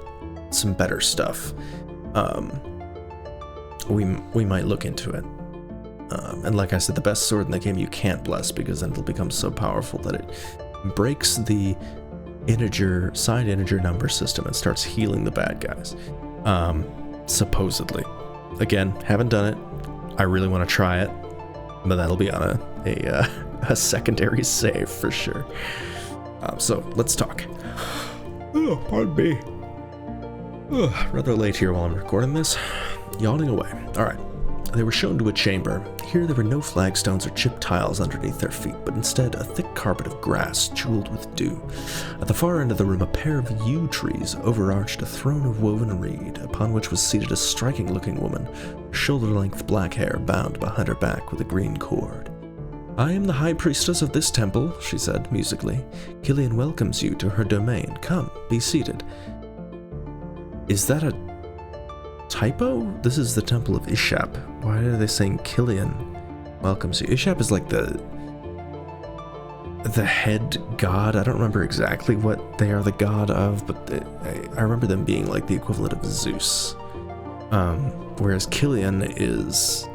[SPEAKER 1] some better stuff, we might look into it. And like I said, the best sword in the game you can't bless, because then it'll become so powerful that it breaks the side integer number system and starts healing the bad guys. Supposedly. Again, haven't done it. I really want to try it, but that'll be on a secondary save for sure. So let's talk. Oh, pardon me. Rather late here while I'm recording this. Yawning away. Alright. They were shown to a chamber. Here there were no flagstones or chipped tiles underneath their feet, but instead a thick carpet of grass jeweled with dew. At the far end of the room, a pair of yew trees overarched a throne of woven reed, upon which was seated a striking-looking woman, shoulder-length black hair bound behind her back with a green cord. "I am the high priestess of this temple," she said musically. "Killian welcomes you to her domain. Come, be seated." Is that a typo? This is the temple of Ishap. Why are they saying Killian welcomes you? Ishap is like the head god. I don't remember exactly what they are the god of, but I remember them being like the equivalent of Zeus. Whereas Killian is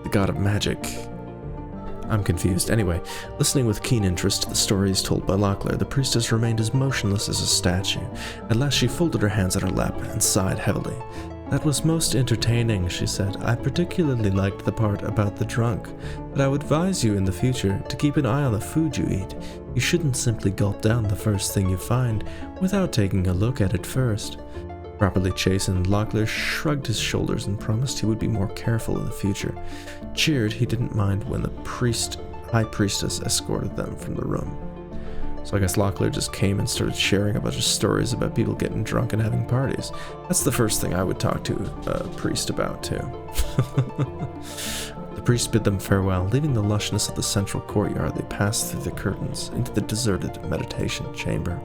[SPEAKER 1] the god of magic. I'm confused. Anyway, listening with keen interest to the stories told by Locklear, the priestess remained as motionless as a statue. At last she folded her hands on her lap and sighed heavily. "That was most entertaining," she said. "I particularly liked the part about the drunk, but I would advise you in the future to keep an eye on the food you eat. You shouldn't simply gulp down the first thing you find without taking a look at it first." Properly chastened, Locklear shrugged his shoulders and promised he would be more careful in the future. Cheered, he didn't mind when the high priestess escorted them from the room. So I guess Locklear just came and started sharing a bunch of stories about people getting drunk and having parties. That's the first thing I would talk to a priest about, too. The priest bid them farewell. Leaving the lushness of the central courtyard, they passed through the curtains into the deserted meditation chamber.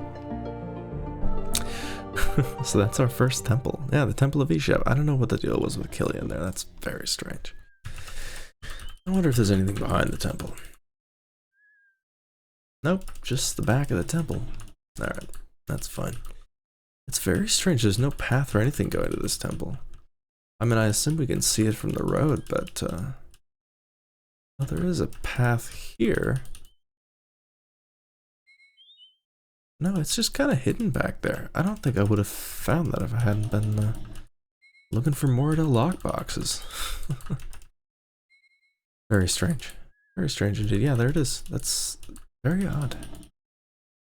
[SPEAKER 1] So that's our first temple. Yeah, the Temple of Ishap. I don't know what the deal was with Killian there. That's very strange. I wonder if there's anything behind the temple. Nope, just the back of the temple. Alright, that's fine. It's very strange. There's no path or anything going to this temple. I mean, I assume we can see it from the road, but well, there is a path here. No, it's just kind of hidden back there. I don't think I would have found that if I hadn't been looking for Moradel lockboxes. Very strange. Very strange indeed. Yeah, there it is. That's very odd.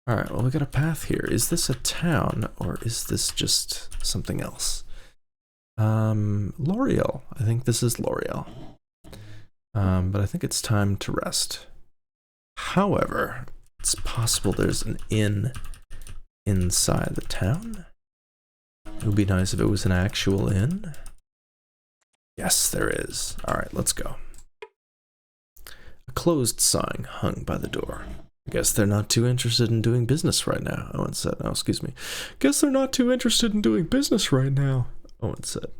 [SPEAKER 1] Alright, well, we got a path here. Is this a town, or is this just something else? L'Oreal. I think this is L'Oreal. But I think it's time to rest. However, it's possible there's an inn inside the town. It would be nice if it was an actual inn. Yes, there is. Alright, let's go. A closed sign hung by the door. I guess they're not too interested in doing business right now, Owyn said. Oh, excuse me. Guess they're not too interested in doing business right now, Owyn said.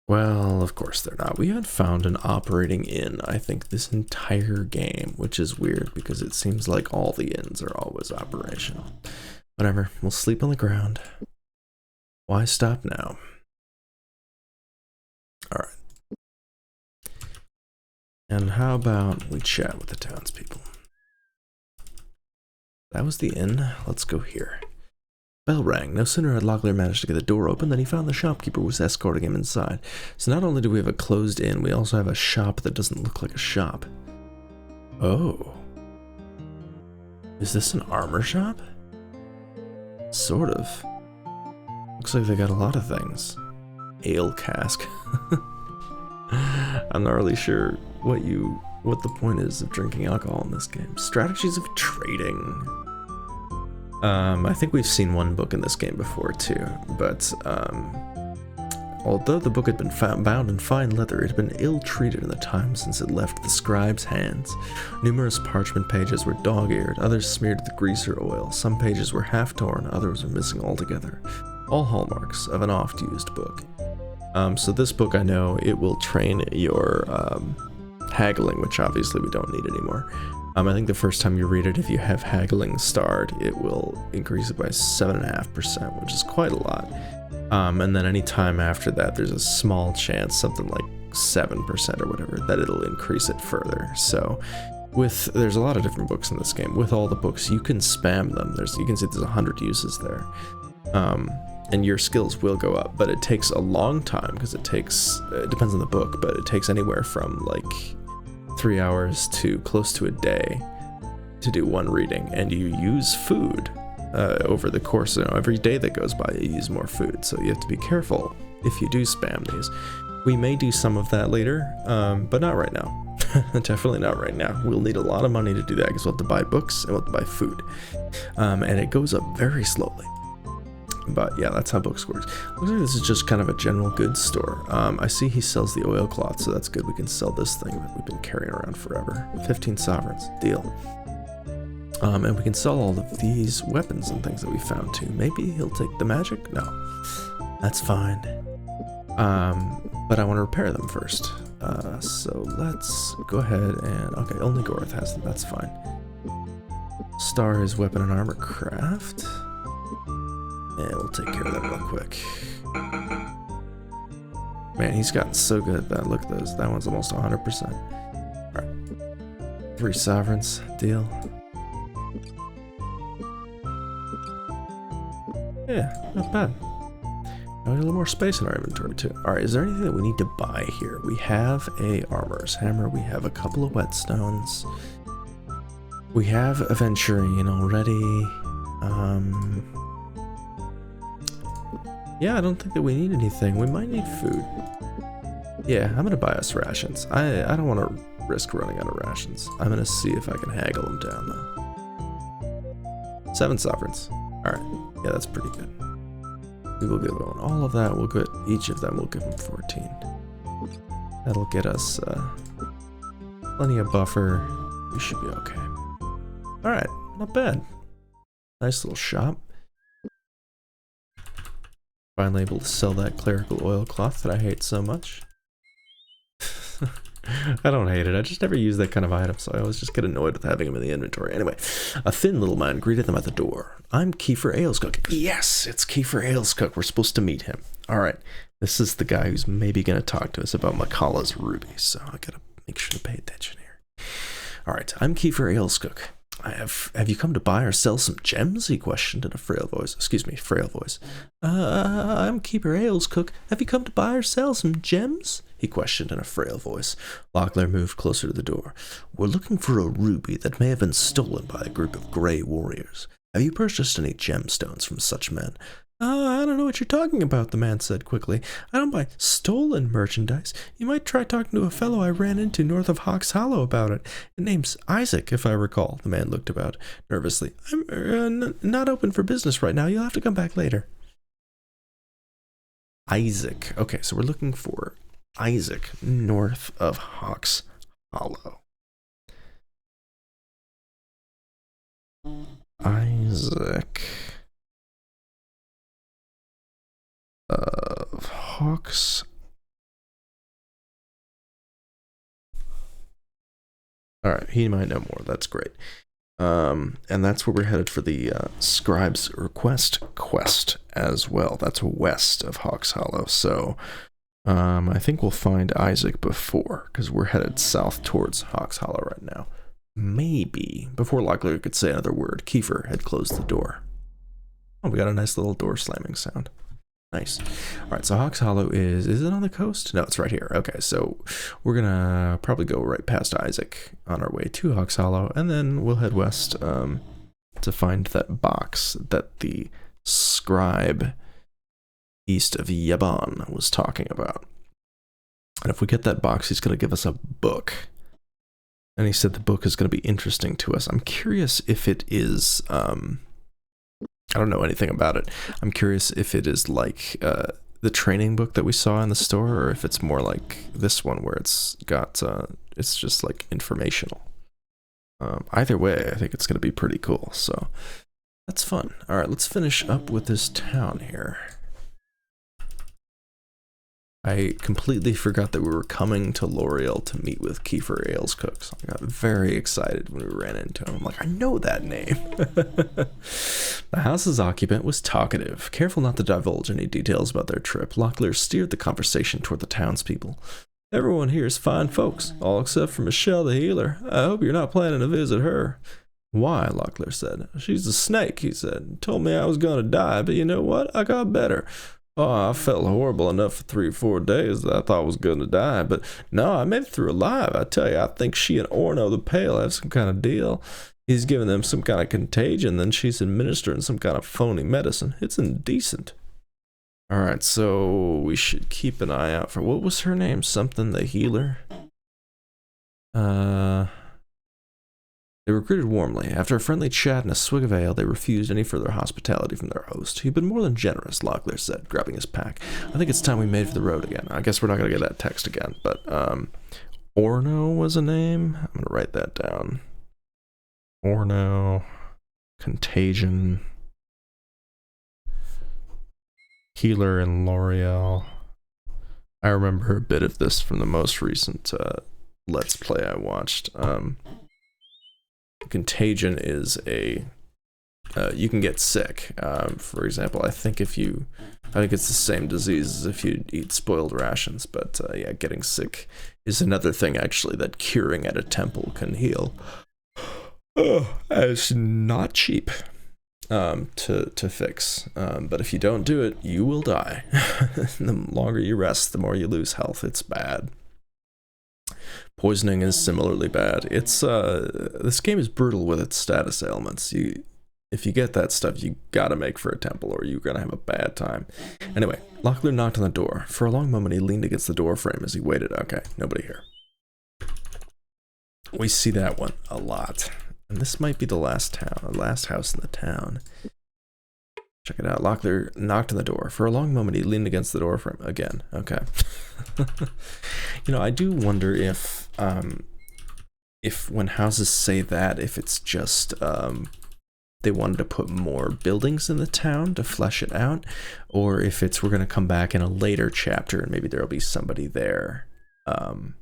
[SPEAKER 1] Well, of course they're not. We haven't found an operating inn, I think, this entire game, which is weird because it seems like all the inns are always operational. Whatever, we'll sleep on the ground. Why stop now? Alright. And how about we chat with the townspeople? That was the inn. Let's go here. Bell rang. No sooner had Locklear managed to get the door open than he found the shopkeeper was escorting him inside. So not only do we have a closed inn, we also have a shop that doesn't look like a shop. Oh. Is this an armor shop? Sort of. Looks like they got a lot of things. Ale cask. I'm not really sure what the point is of drinking alcohol in this game. Strategies of trading. I think we've seen one book in this game before too, but although the book had been bound in fine leather, it had been ill-treated in the time since it left the scribe's hands. Numerous parchment pages were dog-eared, others smeared with grease or oil. Some pages were half-torn, others were missing altogether. All hallmarks of an oft-used book. So this book, I know, it will train your haggling, which obviously we don't need anymore. I think the first time you read it, if you have haggling starred, it will increase it by 7.5%, which is quite a lot. And then any time after that, there's a small chance, something like 7% or whatever, that it'll increase it further. So there's a lot of different books in this game. With all the books, you can spam them. You can see there's 100 uses there. And your skills will go up, but it takes a long time because it depends on the book, but it takes anywhere from like 3 hours to close to a day to do one reading. And you use food over the course, every day that goes by, you use more food. So you have to be careful if you do spam these. We may do some of that later, but not right now. Definitely not right now. We'll need a lot of money to do that because we'll have to buy books and we'll have to buy food. And it goes up very slowly. But yeah, that's how books works. Looks like this is just kind of a general goods store. I see he sells the oilcloth, so that's good. We can sell this thing that we've been carrying around forever. 15 sovereigns. Deal. And we can sell all of these weapons and things that we found too. Maybe he'll take the magic? No. That's fine. But I want to repair them first. So let's go ahead and... Okay, only Gorth has them. That's fine. Star is weapon and armor craft. And we'll take care of that real quick. Man, he's gotten so good at that. Look at those. That one's almost 100%. Alright. 3 sovereigns. Deal. Yeah, not bad. Now we have a little more space in our inventory too. Alright, is there anything that we need to buy here? We have a armorer's hammer. We have a couple of whetstones. We have a venturine already. Yeah, I don't think that we need anything. We might need food. Yeah, I'm gonna buy us rations. I don't want to risk running out of rations. I'm gonna see if I can haggle them down though. 7 sovereigns. Alright, yeah, that's pretty good. We will give Owyn all of that. We'll get each of them, we'll give them 14. That'll get us plenty of buffer. We should be okay. Alright, not bad. Nice little shop. Finally able to sell that clerical oilcloth that I hate so much. I don't hate it, I just never use that kind of item, so I always just get annoyed with having them in the inventory. Anyway, a thin little man greeted them at the door. I'm Kiefer Alescook. Yes, it's Kiefer Alescook. We're supposed to meet him. Alright, this is the guy who's maybe going to talk to us about Makala's ruby, so I gotta make sure to pay attention here. Alright, I'm Kiefer Alescook. Have you come to buy or sell some gems? He questioned in a frail voice. Excuse me, frail voice. I'm Kiefer Alescook. Have you come to buy or sell some gems? He questioned in a frail voice. Locklear moved closer to the door. We're looking for a ruby that may have been stolen by a group of grey warriors. Have you purchased any gemstones from such men? I don't know what you're talking about, the man said quickly. I don't buy stolen merchandise. You might try talking to a fellow I ran into north of Hawk's Hollow about it. His name's Isaac, if I recall. The man looked about nervously. I'm not open for business right now. You'll have to come back later. Isaac. Okay, so we're looking for Isaac north of Hawk's Hollow. Isaac of Hawk's. Alright, he might know more. That's great. And that's where we're headed for the Scribe's Request quest as well. That's west of Hawk's Hollow. So I think we'll find Isaac before, because we're headed south towards Hawk's Hollow right now. Maybe, before Locklear could say another word, Kiefer had closed the door. Oh, we got a nice little door slamming sound. Nice. Alright, so Hawk's Hollow is it on the coast? No, it's right here. Okay, so we're gonna probably go right past Isaac on our way to Hawk's Hollow, and then we'll head west to find that box that the scribe east of Yaban was talking about. And if we get that box, he's gonna give us a book. And he said the book is gonna be interesting to us. I'm curious if it is I don't know anything about it. I'm curious if it is like the training book that we saw in the store, or if it's more like this one where it's got, it's just like informational. Either way, I think it's going to be pretty cool, so that's fun. All right, let's finish up with this town here. I completely forgot that we were coming to L'Oreal to meet with Kiefer Alescook, so I got very excited when we ran into him. I'm like, I know that name. The house's occupant was talkative. Careful not to divulge any details about their trip, Locklear steered the conversation toward the townspeople. Everyone here is fine folks, all except for Michelle the healer. I hope you're not planning to visit her. Why, Locklear said. She's a snake, he said. Told me I was gonna die, but you know what? I got better. Oh, I felt horrible enough for 3 or 4 days that I thought I was gonna die, but no, I made it through alive. I tell you, I think she and Orno the Pale have some kind of deal. He's giving them some kind of contagion, then she's administering some kind of phony medicine. It's indecent. Alright, so we should keep an eye out for, what was her name? Something the healer? They were greeted warmly. After a friendly chat and a swig of ale, they refused any further hospitality from their host. He'd been more than generous, Locklear said, grabbing his pack. I think it's time we made for the road again. I guess we're not going to get that text again, but, Orno was a name? I'm going to write that down. Orno. Contagion. Healer and L'Oreal. I remember a bit of this from the most recent Let's Play I watched. Contagion is a you can get sick. For example, I think it's the same disease as if you eat spoiled rations, but yeah, getting sick is another thing actually that curing at a temple can heal. It's not cheap to fix, but if you don't do it, you will die. The longer you rest, the more you lose health. It's bad. Poisoning is similarly bad. It's this game is brutal with its status ailments. If you get that stuff, you gotta make for a temple or you're gonna have a bad time. Anyway, Locklear knocked on the door. For a long moment, he leaned against the door frame as he waited. Okay, nobody here. We see that one a lot. And this might be the last house in the town. Check it out. Locklear knocked on the door. For a long moment, he leaned against the door frame. Again. Okay. You know, I do wonder if when houses say that, if it's just, they wanted to put more buildings in the town to flesh it out, or if it's we're going to come back in a later chapter and maybe there'll be somebody there to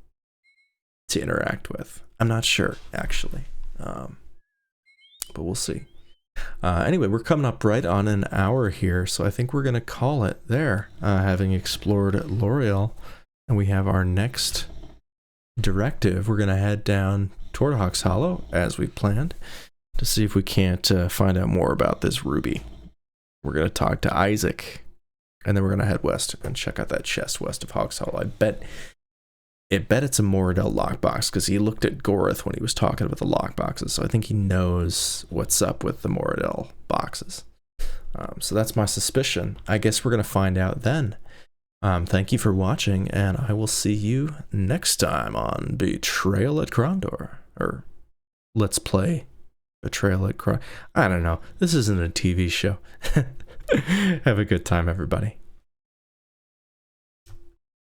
[SPEAKER 1] interact with. I'm not sure, actually. But we'll see. Anyway, we're coming up right on an hour here, so I think we're going to call it there, having explored L'Oreal, and we have our next directive. We're going to head down toward Hawks Hollow, as we planned, to see if we can't find out more about this ruby. We're going to talk to Isaac, and then we're going to head west and check out that chest west of Hawks Hollow. I bet it's a Moradel lockbox, because he looked at Gorath when he was talking about the lockboxes, so I think he knows what's up with the Moradel boxes. So that's my suspicion. I guess we're going to find out then. Thank you for watching, and I will see you next time on Betrayal at Krondor. Or Let's Play Betrayal at Krondor. I don't know. This isn't a TV show. Have a good time, everybody.